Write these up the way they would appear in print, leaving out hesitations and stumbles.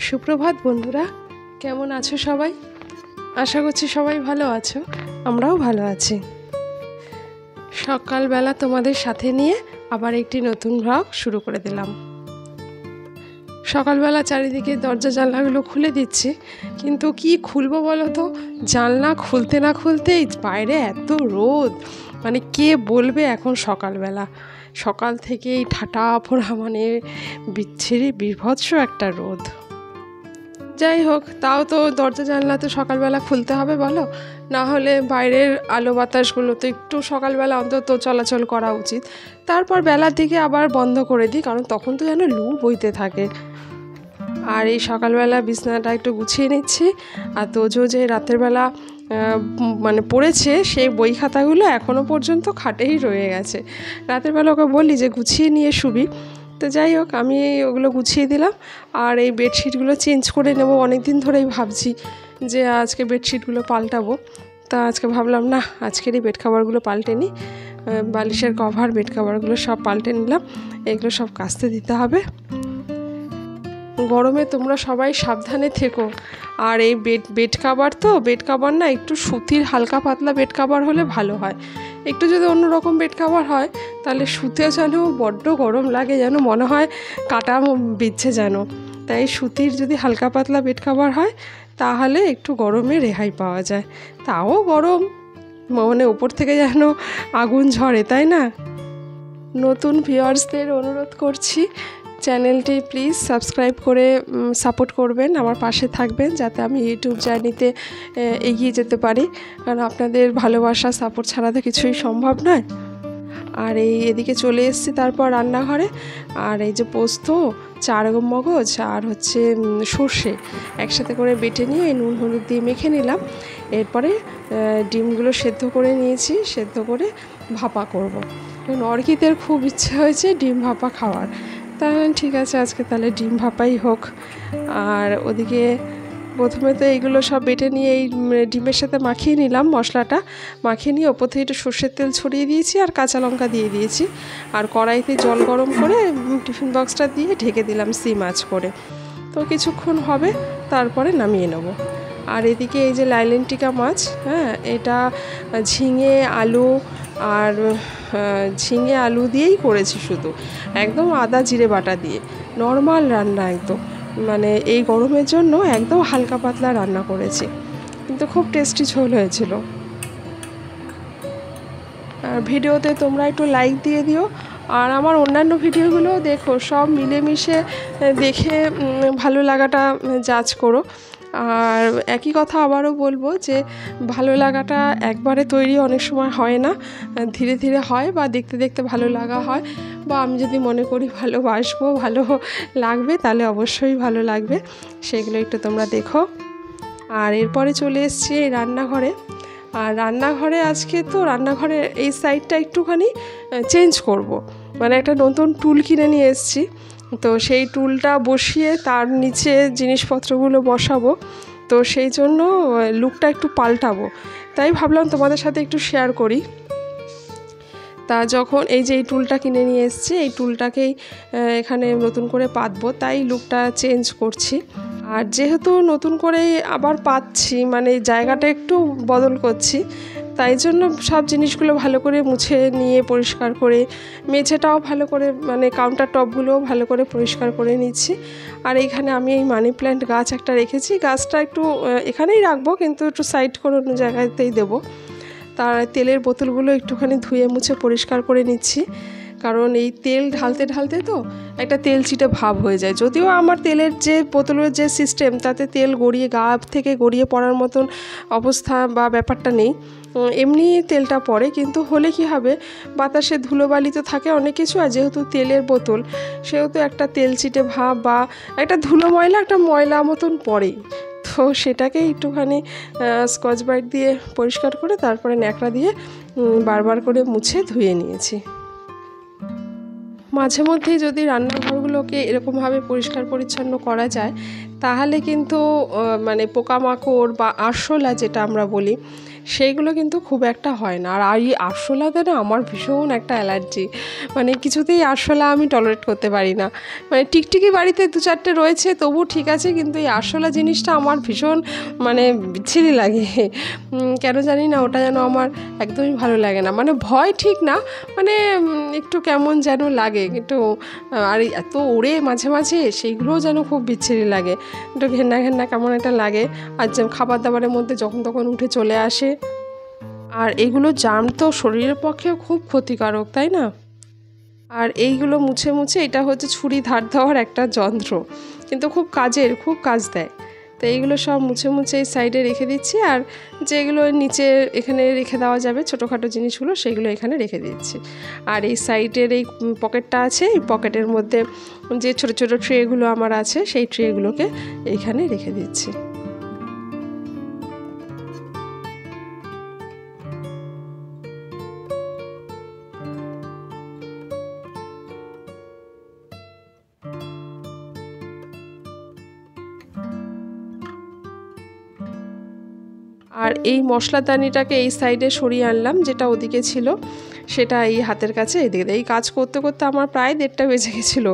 সুপ্রভাত বন্ধুরা, কেমন আছো সবাই? আশা করছি সবাই ভালো আছো, আমরাও ভালো আছি। সকালবেলা তোমাদের সাথে নিয়ে আবার একটি নতুন ব্লগ শুরু করে দিলাম। সকালবেলা চারিদিকে দরজা জানলাগুলো খুলে দিচ্ছি, কিন্তু কি খুলবো বলো তো, জানলা খুলতে না খুলতেই বাইরে এত রোদ, মানে কে বলবে এখন সকালবেলা, সকাল থেকেই ঠাটা ফোড়া, মানে বিচ্ছিরি বিভৎস একটা রোদ। যাই হোক, তাও তো দরজা জানলা তো সকালবেলা খুলতে হবে বলো, না হলে বাইরের আলো বাতাসগুলো তো একটু সকালবেলা অন্তত চলাচল করা উচিত। তারপর বেলার দিকে আবার বন্ধ করে দিই, কারণ তখন তো যেন লু বইতে থাকে। আর এই সকালবেলা বিছানাটা একটু গুছিয়ে নিচ্ছি। আর তোজো যে রাতের বেলা মানে পড়েছে, সেই বই খাতাগুলো এখনও পর্যন্ত খাটেই রয়ে গেছে। রাতের বেলা ওকে বলি যে গুছিয়ে নিয়ে শুবি, তো যাই হোক আমি ওগুলো গুছিয়ে দিলাম। আর এই বেডশিটগুলো চেঞ্জ করে নেব, অনেক দিন ধরেই ভাবছি যে আজকে বেডশিটগুলো পাল্টাবো। তা আজকে ভাবলাম না, আজকের এই বেড কাভারগুলো পাল্টে নিই, বালিশের কভার, বেড কাভারগুলো সব পাল্টে নিলাম। এগুলো সব কাচতে দিতে হবে। গরমে তোমরা সবাই সাবধানে থেকো। আর এই বেড কাভার না, একটু সুতির হালকা পাতলা বেড কাভার হলে ভালো হয়। একটু যদি অন্যরকম বেড কাভার হয় তাহলে শুতে যেন বড্ড গরম লাগে, যেন মনে হয় কাটা বিচ্ছে যেন। তাই সুতির যদি হালকা পাতলা বেড কাভার হয় তাহলে একটু গরমে রেহাই পাওয়া যায়। তাও গরম, মানে উপর থেকে যেন আগুন ঝরে, তাই না? নতুন ভিউয়ার্সদের অনুরোধ করছি, চ্যানেলটি প্লিজ সাবস্ক্রাইব করে সাপোর্ট করবেন, আমার পাশে থাকবেন, যাতে আমি ইউটিউব জার্নিতে এগিয়ে যেতে পারি। কারণ আপনাদের ভালোবাসা, সাপোর্ট ছাড়া তো কিছুই সম্ভব নয়। আর এদিকে চলে এসেছি তারপর রান্নাঘরে। আর এই যে পোস্ত, চার মগজ আর হচ্ছে সর্ষে একসাথে করে বেটে নিয়ে নুন হলুদ দিয়ে মেখে নিলাম। এরপরে ডিমগুলো সেদ্ধ করে নিয়েছি, সেদ্ধ করে ভাপা করব। কারণ অর্কিতের খুব ইচ্ছে হয়েছে ডিম ভাপা খাওয়ার। তাহলে ঠিক আছে, আজকে তাহলে ডিম ভাপাই হোক। আর ওদিকে প্রথমে তো এইগুলো সব বেটে নিয়ে এই ডিমের সাথে মাখিয়ে নিলাম, মশলাটা মাখিয়ে নিয়ে ওপর থেকে একটু সর্ষের তেল ছড়িয়ে দিয়েছি আর কাঁচা লঙ্কা দিয়ে দিয়েছি। আর কড়াইতে জল গরম করে টিফিন বক্সটা দিয়ে ঢেকে দিলাম সিম আঁচ করে। তো কিছুক্ষণ হবে, তারপরে নামিয়ে নেব। আর এদিকে এই যে লাইলেন্টিকা মাছ, এটা ঝিঙে আলু দিয়েই করেছি, শুধু একদম আদা জিরে বাটা দিয়ে নর্মাল রান্না, একদম মানে এই গরমের জন্য একদম হালকা পাতলা রান্না করেছি, কিন্তু খুব টেস্টি ঝোল হয়েছিল। আর ভিডিওতে তোমরা একটু লাইক দিয়ে দিও, আর আমার অন্যান্য ভিডিওগুলো দেখো, সব মিলেমিশে দেখে ভালো লাগাটা জাজ করো। আর একই কথা আবারও বলবো যে ভালো লাগাটা একবারে তৈরি অনেক সময় হয় না, ধীরে ধীরে হয়, বা দেখতে দেখতে ভালো লাগা হয়, বা আমি যদি মনে করি ভালোবাসবো, ভালো লাগবে, তাহলে অবশ্যই ভালো লাগবে। সেগুলো একটু তোমরা দেখো। আর এরপরে চলে এসেছি এই রান্নাঘরে। আর রান্নাঘরে আজকে তো রান্নাঘরের এই সাইডটা একটুখানি চেঞ্জ করব। মানে একটা নতুন টুল কিনে নিয়ে এসেছি, তো সেই টুলটা বসিয়ে তার নিচে জিনিসপত্রগুলো বসাবো। তো সেই জন্য লুকটা একটু পাল্টাবো, তাই ভাবলাম তোমাদের সাথে একটু শেয়ার করি। তা যখন এই যে এই টুলটা কিনে নিয়ে এসেছি, এই টুলটাকেই এখানে নতুন করে পাতবো, তাই লুকটা চেঞ্জ করছি। আর যেহেতু নতুন করে আবার পাচ্ছি, মানে জায়গাটা একটু বদল করছি, তাই জন্য সব জিনিসগুলো ভালো করে মুছে নিয়ে পরিষ্কার করে, মেঝেটাও ভালো করে, মানে কাউন্টার টপগুলোও ভালো করে পরিষ্কার করে নিচ্ছি। আর এইখানে আমি এই মানি প্ল্যান্ট গাছ একটা রেখেছি, গাছটা একটু এখানেই রাখবো, কিন্তু একটু সাইড করে অন্য জায়গাতেই দেবো। তার তেলের বোতলগুলো একটুখানি ধুয়ে মুছে পরিষ্কার করে নিচ্ছি, কারণ এই তেল ঢালতে ঢালতে তো একটা তেল চিটে ভাব হয়ে যায়। যদিও আমার তেলের যে বোতলের যে সিস্টেম, তাতে তেল গড়িয়ে গা থেকে গড়িয়ে পড়ার মতন অবস্থা বা ব্যাপারটা নেই, এমনি তেলটা পড়ে, কিন্তু হলে কি হবে, বাতাসে ধুলোবালি তো থাকে অনেক কিছু, আর যেহেতু তেলের বোতল, সেহেতু একটা তেল চিটে ভাব বা একটা ধুলো ময়লা, একটা ময়লা মতন পড়েই। তো সেটাকে একটুখানি স্কচ ব্রাইট দিয়ে পরিষ্কার করে তারপরে ন্যাকড়া দিয়ে বারবার করে মুছে ধুয়ে নিয়েছি। মাঝে মধ্যেই যদি রান্নাঘরগুলোকে এরকমভাবে পরিষ্কার পরিচ্ছন্ন করা যায়, তাহলে কিন্তু মানে পোকামাকড় বা আরশোলা যেটা আমরা বলি, সেইগুলো কিন্তু খুব একটা হয় না। আর এই আরশোলাতে না আমার ভীষণ একটা অ্যালার্জি, মানে কিছুতেই আরশোলা আমি টলারেট করতে পারি না। মানে টিকটিকি বাড়িতে 2-4টে রয়েছে তবু ঠিক আছে, কিন্তু এই আরশোলা জিনিসটা আমার ভীষণ মানে বিচ্ছিরি লাগে। কেন জানি না, ওটা যেন আমার একদমই ভালো লাগে না। মানে ভয় ঠিক না, মানে একটু কেমন যেন লাগে একটু। আর এত ওড়ে মাঝে মাঝে, সেইগুলোও যেন খুব বিচ্ছিরি লাগে, একটু ঘেন্না ঘেন্না কেমন একটা লাগে। আর যে খাবার দাবারের মধ্যে যখন তখন উঠে চলে আসে। আর এইগুলো জার্ম তো শরীরের পক্ষেও খুব ক্ষতিকারক, তাই না? আর এইগুলো মুছে মুছে, এটা হচ্ছে ছুরি ধার দেওয়ার একটা যন্ত্র, কিন্তু খুব কাজের, খুব কাজ দেয়। তো এইগুলো সব মুছে মুছে এই সাইডে রেখে দিচ্ছি। আর যেগুলো নিচে এখানে রেখে দেওয়া যাবে ছোটোখাটো জিনিসগুলো, সেগুলো এখানে রেখে দিচ্ছি। আর এই সাইডের এই পকেটটা আছে, এই পকেটের মধ্যে যে ছোটো ছোটো ট্রেগুলো আমার আছে, সেই ট্রেগুলোকে এইখানে রেখে দিচ্ছি। আর এই মশলাদানিটাকে এই সাইডে সরিয়ে আনলাম, যেটা ওদিকে ছিল সেটা এই হাতের কাছে এদিকে। এই কাজ করতে করতে আমার প্রায় 1:30 বেজে গেছিলো,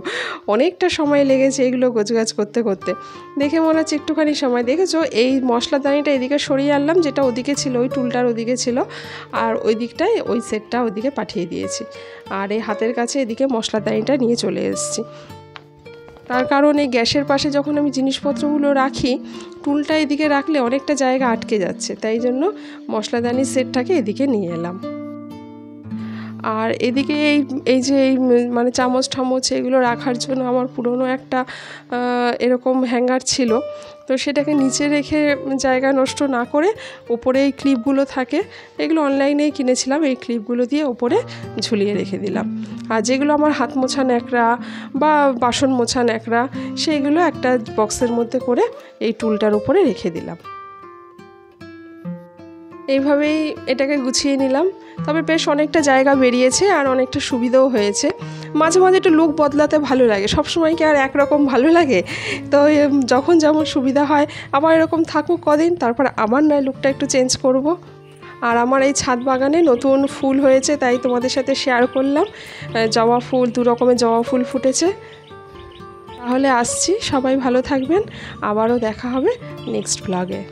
অনেকটা সময় লেগেছে এগুলো গোছগাছ করতে করতে। দেখে মনে হচ্ছে একটুখানি সময়। দেখেছো, এই মশলাদানিটা এদিকে সরিয়ে আনলাম, যেটা ওদিকে ছিল, ওই টুলটার ওদিকে ছিল, আর ওই দিকটায় ওই সেটটা ওদিকে পাঠিয়ে দিয়েছি। আর এই হাতের কাছে এদিকে মশলাদানিটা নিয়ে চলে এসেছি। তার কারণ এই গ্যাসের পাশে যখন আমি জিনিসপত্রগুলো রাখি, টুলটা এদিকে রাখলে অনেকটা জায়গা আটকে যাচ্ছে, তাই জন্য মশলাদানির সেটটাকে এদিকে নিয়ে এলাম। আর এদিকে এই যে মানে চামচ ঠামচ এগুলো রাখার জন্য আমার পুরনো একটা এরকম হ্যাঙ্গার ছিল, তো সেটাকে নিচে রেখে জায়গা নষ্ট না করে ওপরে এই ক্লিপগুলো থাকে, এগুলো অনলাইনেই কিনেছিলাম, এই ক্লিপগুলো দিয়ে ওপরে ঝুলিয়ে রেখে দিলাম। আর যেগুলো আমার হাত মোছা ন্যাকড়া বা বাসন মোছা ন্যাকড়া, সেইগুলো একটা বক্সের মধ্যে করে এই টুলটার উপরে রেখে দিলাম। এইভাবেই এটাকে গুছিয়ে নিলাম। তবে বেশ অনেকটা জায়গা বেরিয়েছে আর অনেকটা সুবিধাও হয়েছে। মাঝে মাঝে একটু লুক বদলাতে ভালো লাগে, সবসময় কি আর একরকম ভালো লাগে? তো যখন যেমন সুবিধা হয়, আবার এরকম থাকুক কদিন, তারপর আবার নয় লুকটা একটু চেঞ্জ করব। আর আমার এই ছাদ বাগানে নতুন ফুল হয়েছে, তাই তোমাদের সাথে শেয়ার করলাম। জবা ফুল, 2 রকমের জবা ফুল ফুটেছে। তাহলে আসছি, সবাই ভালো থাকবেন, আবারও দেখা হবে নেক্সট ব্লগে।